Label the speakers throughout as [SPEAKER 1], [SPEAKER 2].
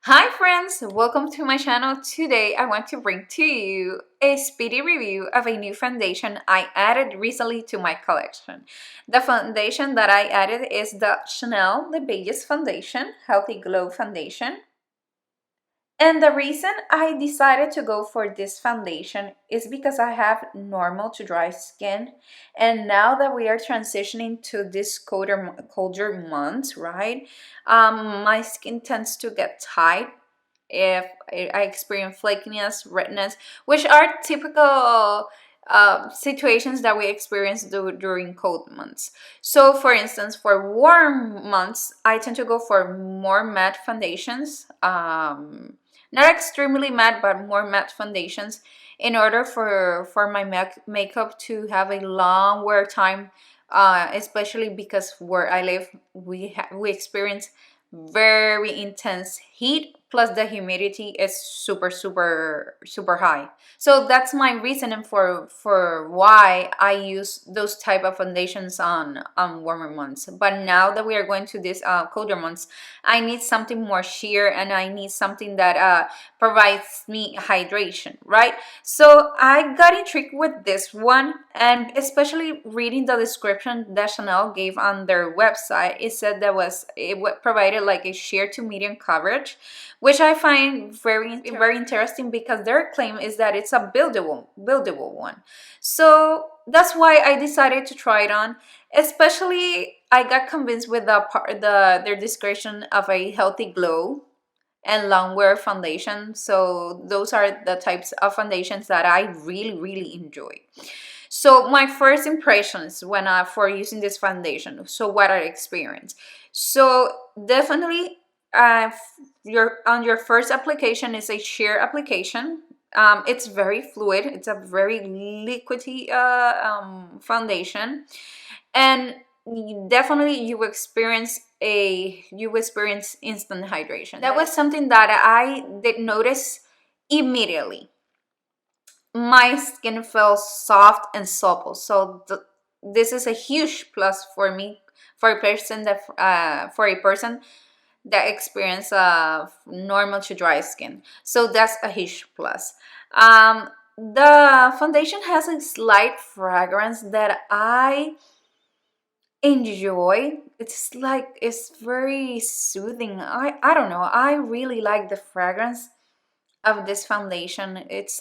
[SPEAKER 1] Hi friends, welcome to my channel. Today I want to bring to you a speedy review of a new foundation I added recently to my collection. The foundation that I added is the Chanel the Beiges foundation, Healthy Glow foundation. And the reason I decided to go for this foundation is because I have normal to dry skin. And now that we are transitioning to this colder months, right? My skin tends to get tight if I experience flakiness, redness, which are typical situations that we experience during cold months. So, for instance, for warm months, I tend to go for more matte foundations. Not extremely matte, but more matte foundations in order for my makeup to have a long wear time, especially because where I live, we experience very intense heat, plus the humidity is super high. So that's my reasoning for why I use those type of foundations on warmer months. But now that we are going to these colder months, I need something more sheer, and I need something that provides me hydration, right? So I got intrigued with this one, and especially reading the description that Chanel gave on their website, it said that provided like a sheer to medium coverage, which I find very interesting because their claim is that it's a buildable one. So that's why I decided to try it on. Especially, I got convinced with their description of a healthy glow and long wear foundation. So those are the types of foundations that I really enjoy. So my first impressions when for using this foundation. So what I experienced. So definitely, your first application is a sheer application. It's very fluid. It's a very liquidy foundation, and definitely you experience instant hydration. That was something that I did notice immediately. My skin felt soft and supple, so this is a huge plus for me, for a person that experience normal to dry skin. So that's a huge plus. The foundation has a slight fragrance that I enjoy. It's very soothing. I don't know, I really like the fragrance of this foundation. It's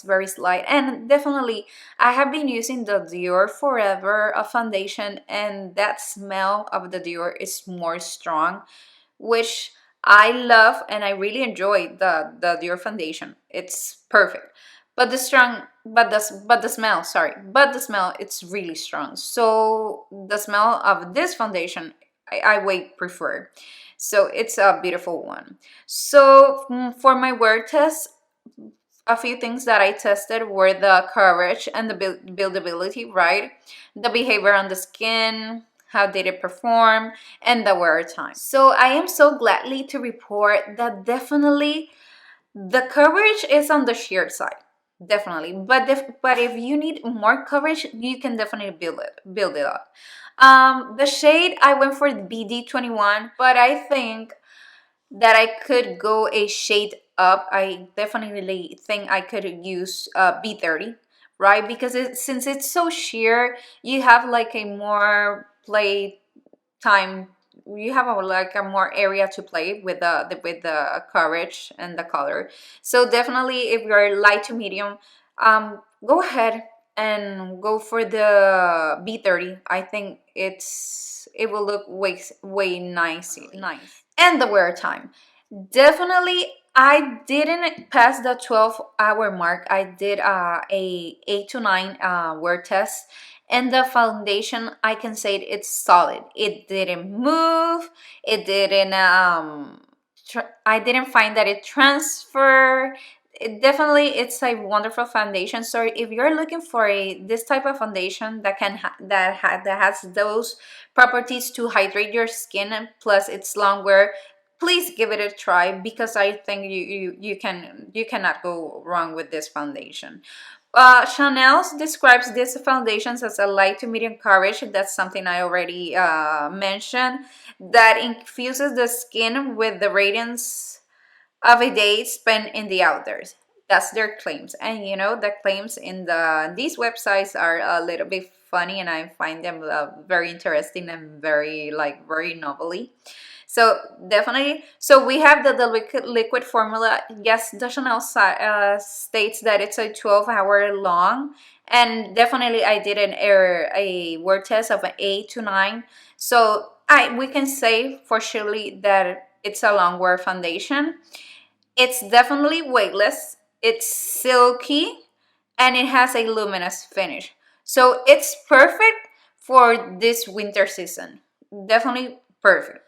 [SPEAKER 1] very slight, and definitely I have been using the Dior Forever foundation, and that smell of the Dior is more strong, which I love, and I really enjoy the Dior foundation. It's perfect. But the smell, it's really strong. So the smell of this foundation, I way prefer. So it's a beautiful one. So for my wear test, a few things that I tested were the coverage and the buildability, right? The behavior on the skin, how did it perform, and the wear time. So I am so gladly to report that definitely the coverage is on the sheer side, definitely. But if you need more coverage, you can definitely build it up. The shade, I went for BD21, but I think that I could go a shade up. I definitely think I could use B30, right? Because since it's so sheer, you have like a more play time. You have like a more area to play with the coverage and the color. So definitely, if you're light to medium, go ahead and go for the B30. I think it will look way nice. And the wear time, definitely I didn't pass the 12-hour mark. I did a 8 to 9 wear test, and the foundation, I can say it's solid. It didn't move. It didn't I didn't find that it transfer. It's a wonderful foundation. So if you're looking for this type of foundation that that has those properties to hydrate your skin, plus it's long wear, please give it a try, because I think you cannot go wrong with this foundation. Chanel describes these foundations as a light to medium coverage. That's something I already mentioned. That infuses the skin with the radiance of a day spent in the outdoors. That's their claims. And you know, the claims in these websites are a little bit funny, and I find them very interesting and very novelty. So definitely, so we have the liquid formula. Yes, the Chanel states that it's a 12-hour long, and definitely I did a word test of an 8 to 9. So we can say for surely that it's a long wear foundation. It's definitely weightless, it's silky, and it has a luminous finish. So it's perfect for this winter season. Definitely perfect.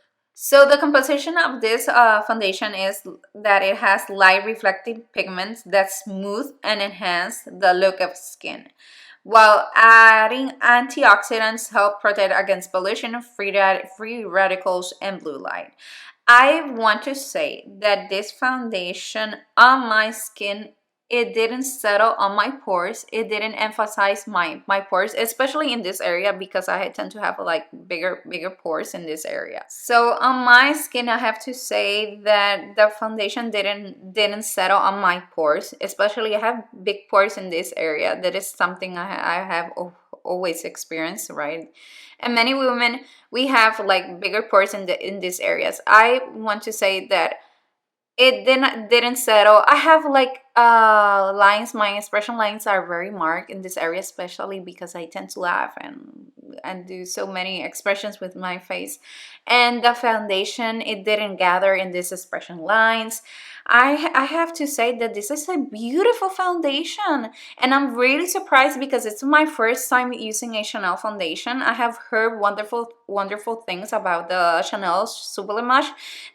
[SPEAKER 1] So the composition of this foundation is that it has light reflective pigments that smooth and enhance the look of skin, while adding antioxidants help protect against pollution, free radicals, and blue light. I want to say that this foundation on my skin, it didn't settle on my pores. It didn't emphasize my pores, especially in this area, because I tend to have like bigger pores in this area. So on my skin, I have to say that the foundation didn't settle on my pores. Especially I have big pores in this area. That is something I have always experienced, right? And many women, we have like bigger pores in these areas. I want to say that it didn't settle. I have like lines. My expression lines are very marked in this area, especially because I tend to laugh and do so many expressions with my face. And the foundation, it didn't gather in these expression lines. I have to say that this is a beautiful foundation, and I'm really surprised because it's my first time using a Chanel foundation. I have heard wonderful things about the Chanel Supple.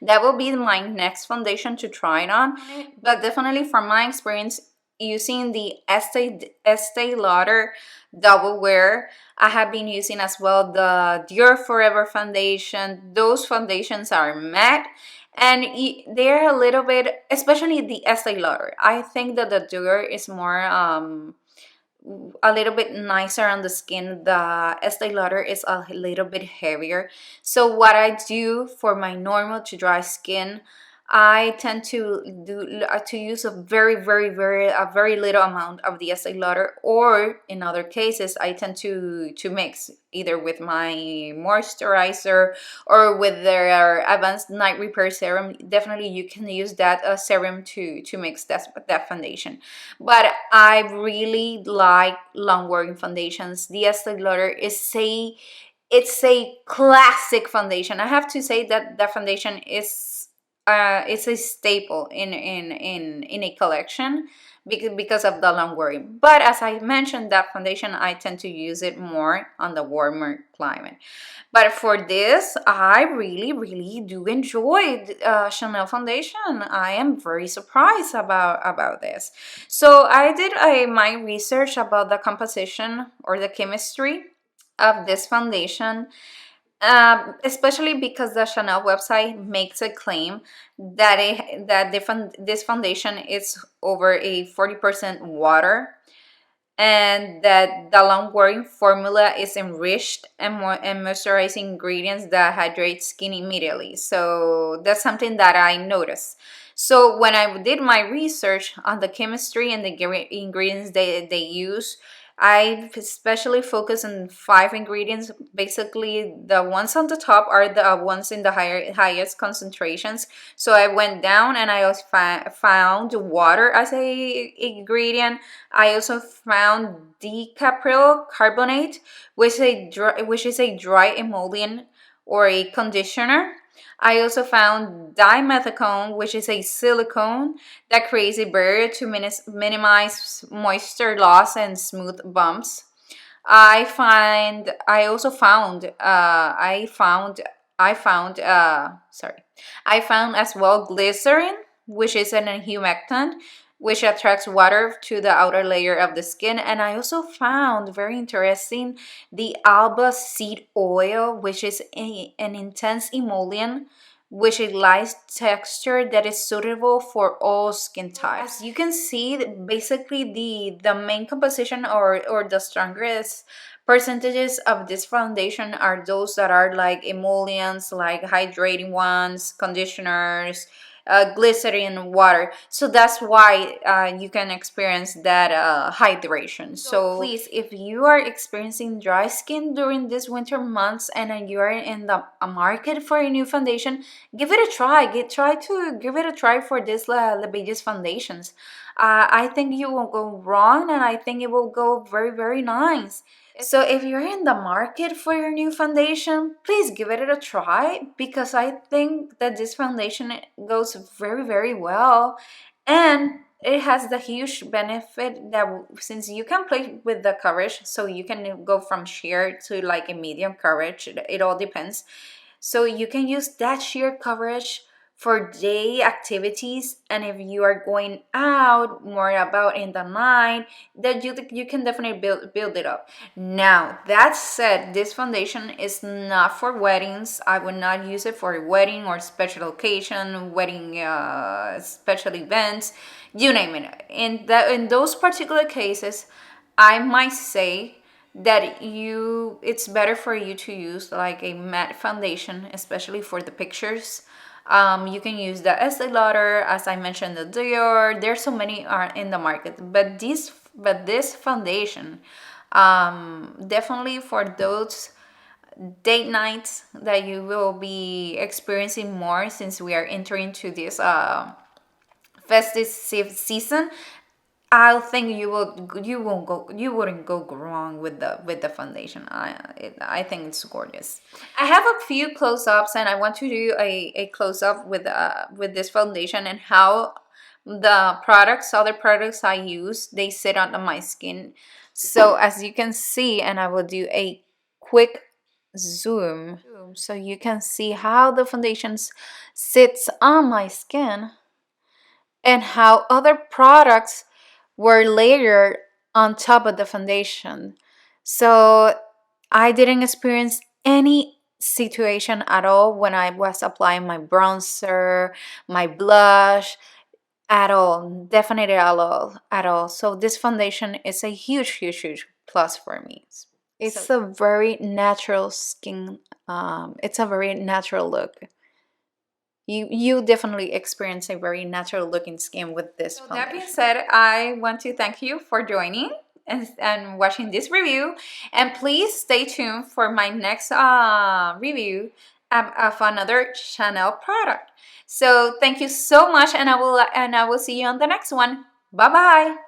[SPEAKER 1] That will be my next foundation to try it on. But definitely from my experience using the Estee Lauder Double Wear, I have been using as well the Dior Forever foundation. Those foundations are matte, and they're a little bit, especially the Estee Lauder. I think that the Dior is more a little bit nicer on the skin. The Estee Lauder is a little bit heavier. So what I do for my normal to dry skin, I tend to use a very little amount of the Estee Lauder, or in other cases I tend to mix either with my moisturizer or with their advanced night repair serum. Definitely you can use that serum to mix that foundation. But I really like long wearing foundations. The Estee Lauder is it's a classic foundation. I have to say that the foundation is it's a staple in a collection because of the long wearing. But as I mentioned, that foundation, I tend to use it more on the warmer climate. But for this, I really do enjoy Chanel foundation. I am very surprised about this. So I did my research about the composition or the chemistry of this foundation, especially because the Chanel website makes a claim that this foundation is over a 40% water, and that the long wearing formula is enriched and moisturizing ingredients that hydrate skin immediately. So that's something that I noticed. So when I did my research on the chemistry and the ingredients they use, I especially focus on 5 ingredients. Basically, the ones on the top are the ones in the highest concentrations. So I went down and I also found water as a ingredient. I also found decapryl carbonate, which is a dry emollient or a conditioner. I also found dimethicone, which is a silicone that creates a barrier to minimize moisture loss and smooth bumps. I also found I found as well glycerin, which is an humectant which attracts water to the outer layer of the skin. And I also found, very interesting, the alba seed oil, which is an intense emollient which a light texture that is suitable for all skin types. As you can see, basically the main composition or the strongest percentages of this foundation are those that are like emollients, like hydrating ones, conditioners, glycerin water. So that's why you can experience that hydration. So please, if you are experiencing dry skin during these winter months and you are in the market for a new foundation, give it a try. Give it a try for this the Beiges foundations. I think you won't go wrong, and I think it will go very, very nice. So if you're in the market for your new foundation, please give it a try, because I think that this foundation goes very, very well, and it has the huge benefit that since you can play with the coverage, so you can go from sheer to like a medium coverage. It all depends. So you can use that sheer coverage for day activities, and if you are going out more about in the night, that you can definitely build it up. Now that said, this foundation is not for weddings. I would not use it for a wedding or special occasion, wedding special events, you name it. In those particular cases, I might say that it's better for you to use like a matte foundation, especially for the pictures. You can use the Estee Lauder, as I mentioned, the Dior. There's so many are in the market, but this foundation, definitely for those date nights that you will be experiencing more, since we are entering to this festive season. I think you wouldn't go wrong with the foundation. I think it's gorgeous. I have a few close-ups, and I want to do a close-up with this foundation and how the other products I use, they sit on my skin. So as you can see, and I will do a quick zoom so you can see how the foundations sits on my skin and how other products were layered on top of the foundation. So I didn't experience any situation at all when I was applying my bronzer, my blush, at all. Definitely at all. So this foundation is a huge, huge, huge plus for me. It's a very natural skin. It's a very natural look. You definitely experience a very natural looking skin with this foundation. That being said, I want to thank you for joining and watching this review, and please stay tuned for my next review of another Chanel product. So thank you so much, and I will see you on the next one. Bye bye.